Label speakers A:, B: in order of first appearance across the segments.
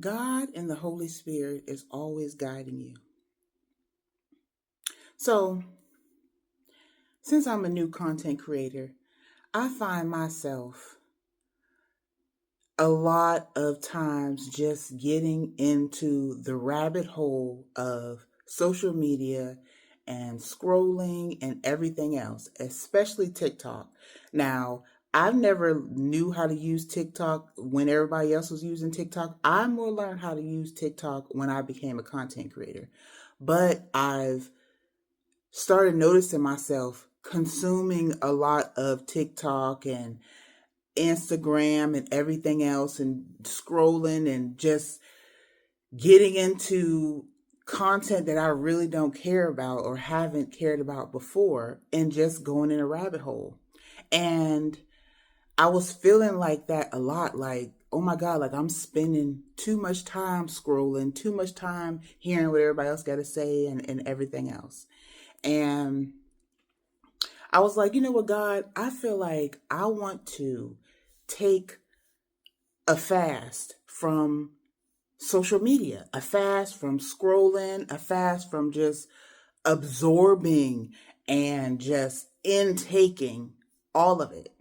A: God and the Holy Spirit is always guiding you. So, since I'm a new content creator, I find myself a lot of times just getting into the rabbit hole of social media and scrolling and everything else, especially TikTok. Now, I never knew how to use TikTok when everybody else was using TikTok. I more learned how to use TikTok when I became a content creator. But I've started noticing myself consuming a lot of TikTok and Instagram and everything else and scrolling and just getting into content that I really don't care about or haven't cared about before and just going in a rabbit hole. And I was feeling like that a lot, like, oh my God, like I'm spending too much time scrolling, too much time hearing what everybody else got to say and everything else. And I was like, you know what, God, I feel like I want to take a fast from social media, a fast from scrolling, a fast from just absorbing and just intaking all of it.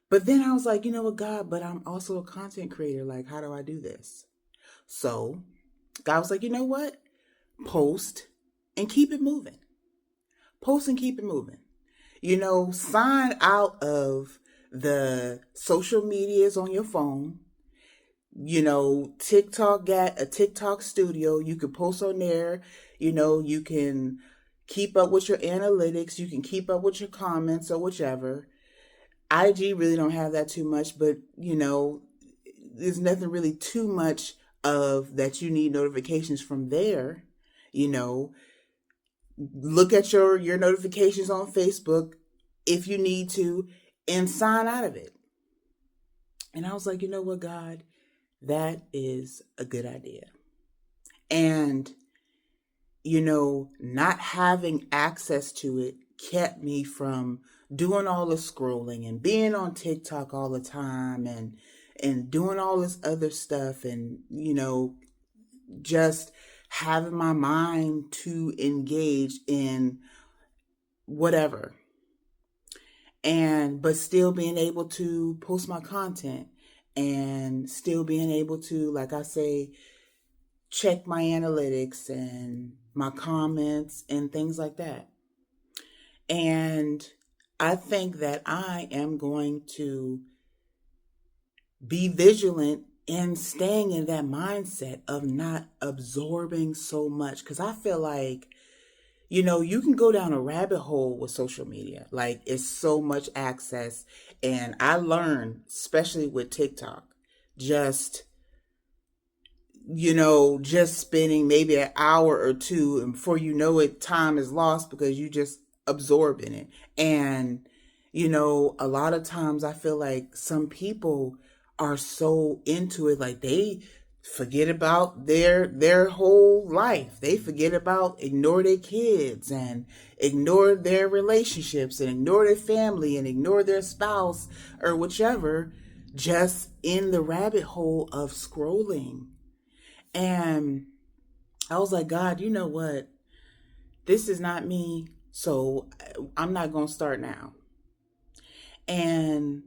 A: But then I was like, you know what, God, but I'm also a content creator. Like, how do I do this? So God was like, you know what? Post and keep it moving. Post and keep it moving. Sign out of the social medias on your phone. TikTok got a TikTok studio. You can post on there. You can keep up with your analytics. You can keep up with your comments or whichever. IG really don't have that too much, but there's nothing really too much of that you need notifications from there. You know, Look at your notifications on Facebook if you need to and sign out of it. And I was like, you know what, God, that is a good idea. And, not having access to it kept me from doing all the scrolling and being on TikTok all the time and doing all this other stuff and, just having my mind to engage in whatever. But still being able to post my content and still being able to, like I say, check my analytics and my comments and things like that. And I think that I am going to be vigilant in staying in that mindset of not absorbing so much. Because I feel like, you can go down a rabbit hole with social media. Like, it's so much access. And I learned, especially with TikTok, just just spending maybe an hour or two, and before you know it, time is lost because you just absorb in it. And, a lot of times I feel like some people are so into it, like they forget about their whole life. They forget about ignore their kids and ignore their relationships and ignore their family and ignore their spouse or whichever, just in the rabbit hole of scrolling. And I was like, God, you know what? This is not me. So I'm not going to start now. And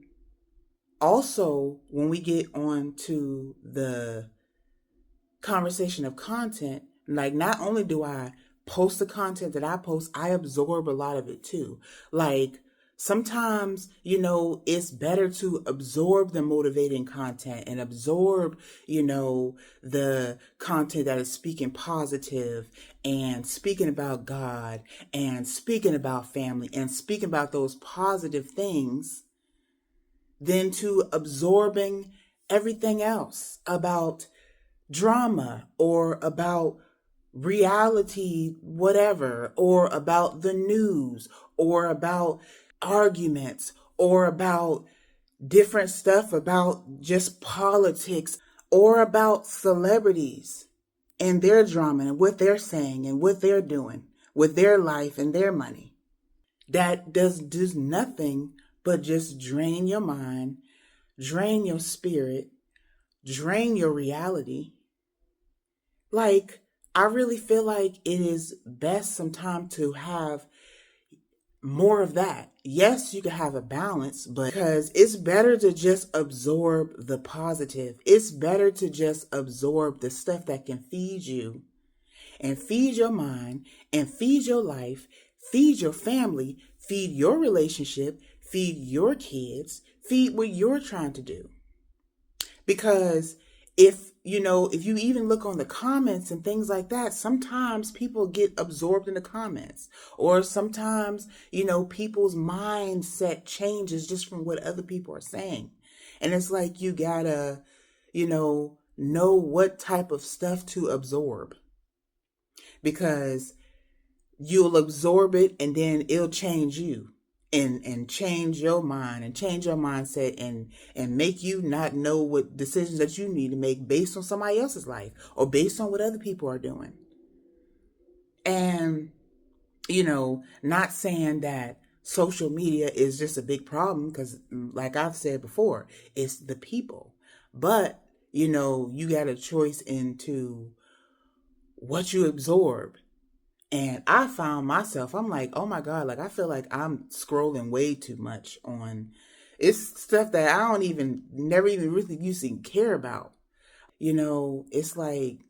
A: also, when we get on to the conversation of content, like, not only do I post the content that I post, I absorb a lot of it too. Like, sometimes, it's better to absorb the motivating content and absorb, the content that is speaking positive and speaking about God and speaking about family and speaking about those positive things than to absorbing everything else about drama or about reality, whatever, or about the news, or about arguments, or about different stuff about just politics, or about celebrities and their drama and what they're saying and what they're doing with their life and their money. That does nothing but just drain your mind, drain your spirit, drain your reality. Like, I really feel like it is best sometimes to have more of that. Yes, you can have a balance, but because it's better to just absorb the positive. It's better to just absorb the stuff that can feed you and feed your mind and feed your life, feed your family, feed your relationship, feed your kids, feed what you're trying to do. Because if you even look on the comments and things like that, sometimes people get absorbed in the comments, or sometimes, people's mindset changes just from what other people are saying. And it's like, you gotta, know what type of stuff to absorb, because you'll absorb it and then it'll change you and change your mind and change your mindset and make you not know what decisions that you need to make based on somebody else's life or based on what other people are doing. And not saying that social media is just a big problem, because like I've said before, it's the people. But you got a choice into what you absorb. And I found myself, I'm like, oh my God, like I feel like I'm scrolling way too much on, it's stuff that I don't even, never even really used to care about. It's like,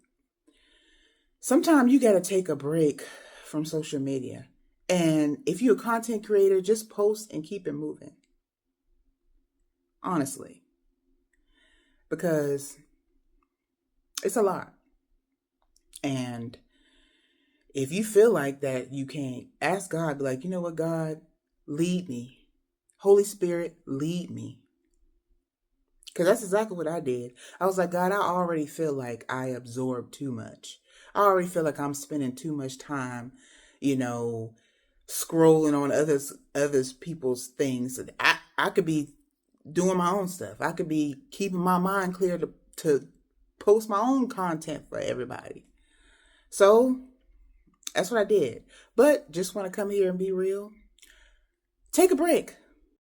A: sometimes you got to take a break from social media. And if you're a content creator, just post and keep it moving. Honestly. Because it's a lot. And if you feel like that, you can't, ask God, be like, you know what, God, lead me. Holy Spirit, lead me. Because that's exactly what I did. I was like, God, I already feel like I absorb too much. I already feel like I'm spending too much time, scrolling on others people's things. I could be doing my own stuff. I could be keeping my mind clear to post my own content for everybody. So that's what I did. But just want to come here and be real. Take a break.